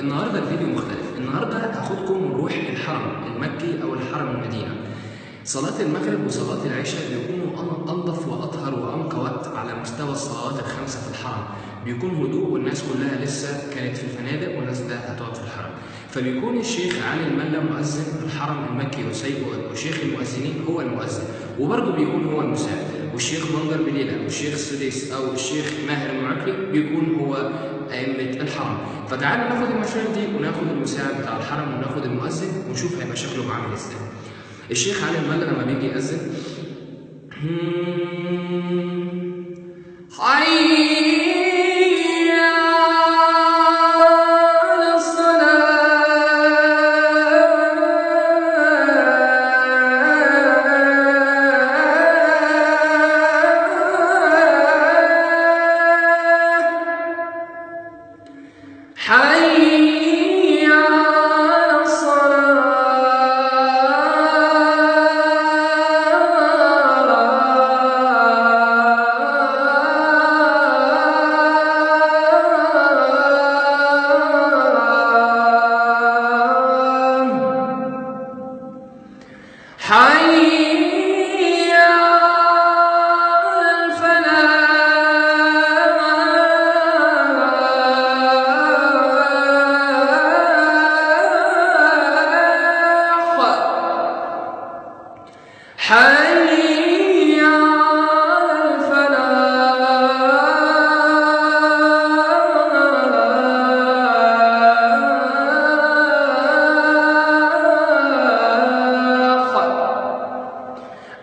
النهارده الفيديو مختلف. النهارده هاخدكم نروح الحرم المكي او الحرم المدينه. صلاة المغرب وصلاة العشاء بيكونوا أنظف وأطهر وأنقى وقت على مستوى الصلوات الخمسة في الحرم. بيكون هدوء والناس كلها لسه كانت في الفنادق والناس ده هتقعد في الحرم. فبيكون الشيخ علي الملا مؤذن في الحرم المكي وشيخ المؤذنين هو المؤذن، وبرضه بيكون هو المساعد. والشيخ بندر بليلة والشيخ السديس أو الشيخ ماهر المعكري بيكون هو أئمة الحرم. فتعالوا ناخد المشاهد دي وناخد المساعد بتاع الحرم وناخد المؤذن ونشوف هيبقى شكله عامل ازاي. الشيخ علي الملا لما بيجي يأذن حي على الصلاة حي على الصلاة حي على الفلاح حي على الفلاح.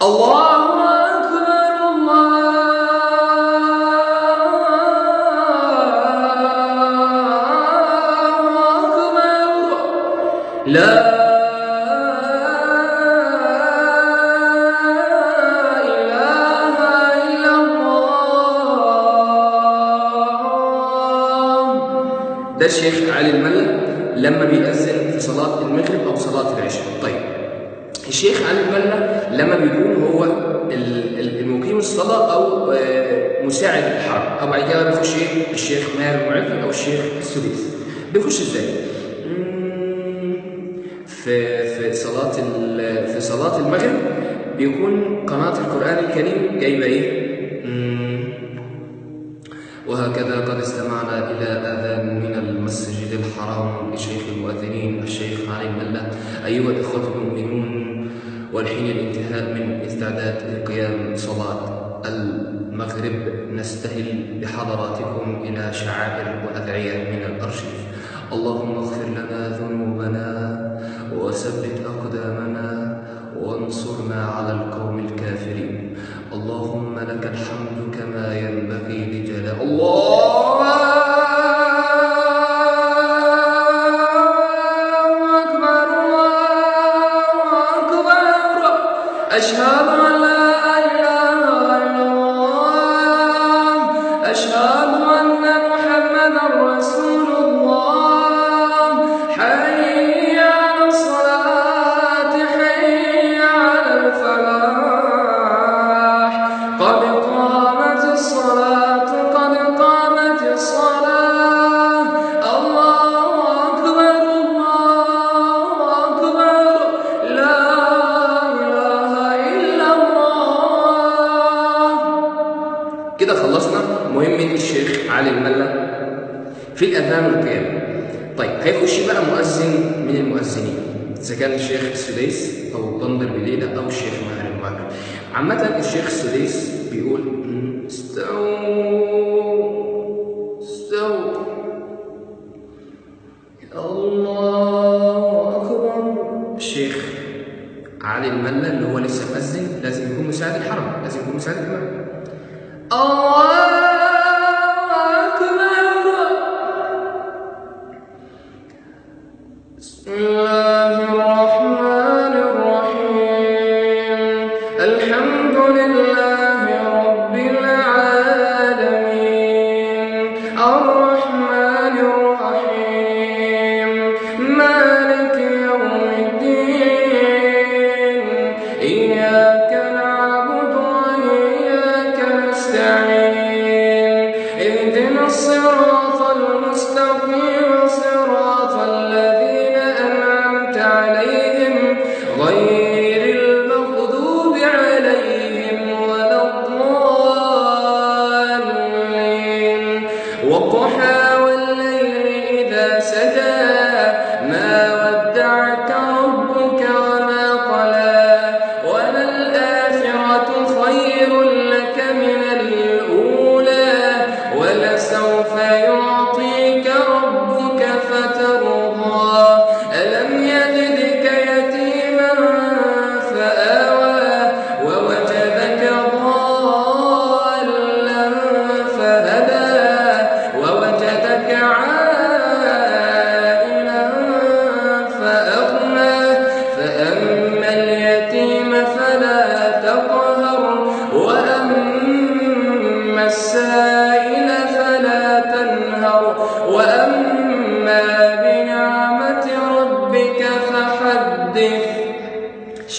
الله أكبر الله أكبر لا إله إلا الله. ده الشيخ علي الملا لما بيأذن في صلاة المغرب أو صلاة العشاء. طيب الشيخ علي الملا لما بيكون هو المقيم الصلاة أو مساعد الحرم، أو بعد كده بيخش الشيخ ماهر المعكري أو الشيخ السديس. بيخش إزاي؟ في صلاة المغرب بيكون قناة القرآن الكريم جايبة إيه؟ وهكذا قد استمعنا إلى آذان من المسجد الحرام لشيخ المؤذنين الشيخ علي الملا. أيها الإخوة المؤمنون، والحين الانتهاء من استعداد لقيام صلاة المغرب نستهل بحضراتكم إلى شعائر وأدعية من الأرشيف. اللهم اغفر لنا ذنوبنا وثبت أقدامنا وانصرنا على القوم الكافرين. اللهم لك الحمد كما ينبغي لجلال الله أكبر أشهد أن لا إله إلا الله أشهد أن محمدا رسول الله. حي على الصلاة حي على الفلاح قد قامت الصلاة قد قامت الصلاة. الله أكبر لا كده خلصنا مهمة الشيخ علي الملا في الأذان والقيام. طيب هيخش بقى مؤذن من المؤذنين، إذا كان الشيخ السديس أو بندر بليلة أو الشيخ ماهر المعكري. عامة الشيخ السديس بيقول استووا استووا الله أكبر. الشيخ علي الملا اللي هو لسه مؤذن لازم يكون مساعد الحرم، لازم يكون مساعد الإمام. الله أكبر. بسم الله الرحمن الرحيم الحمد لله رب العالمين الرحمن الرحيم مالك يوم الدين إياك نعبد وإياك نستعين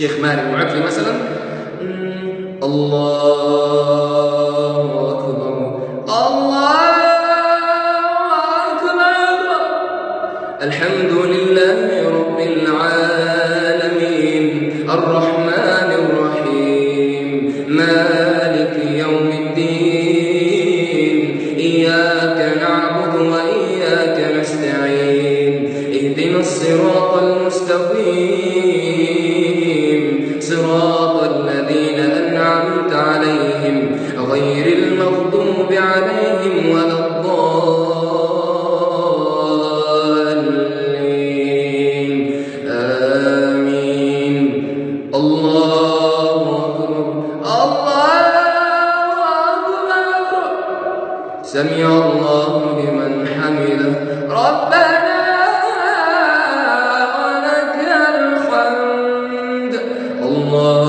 الشيخ مالك معفي مثلا الله أكبر الله أكبر الحمد لله رب العالمين الرحمن الرحيم مالك يوم الدين إياك نعبد وإياك نستعين اهدنا الصراط المستقيم صراط الذين أنعمت عليهم غير المغضوب عليهم ولا الضالين آمين. الله أكبر الله أكبر سمع الله لمن حمده ربنا ولك الحمد. الله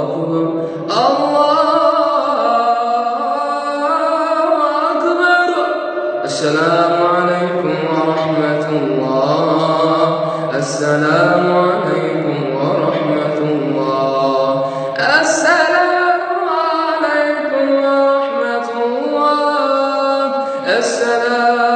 أكبر الله أكبر. السلام عليكم ورحمة الله. السلام عليكم ورحمة الله. السلام عليكم ورحمة الله. السلام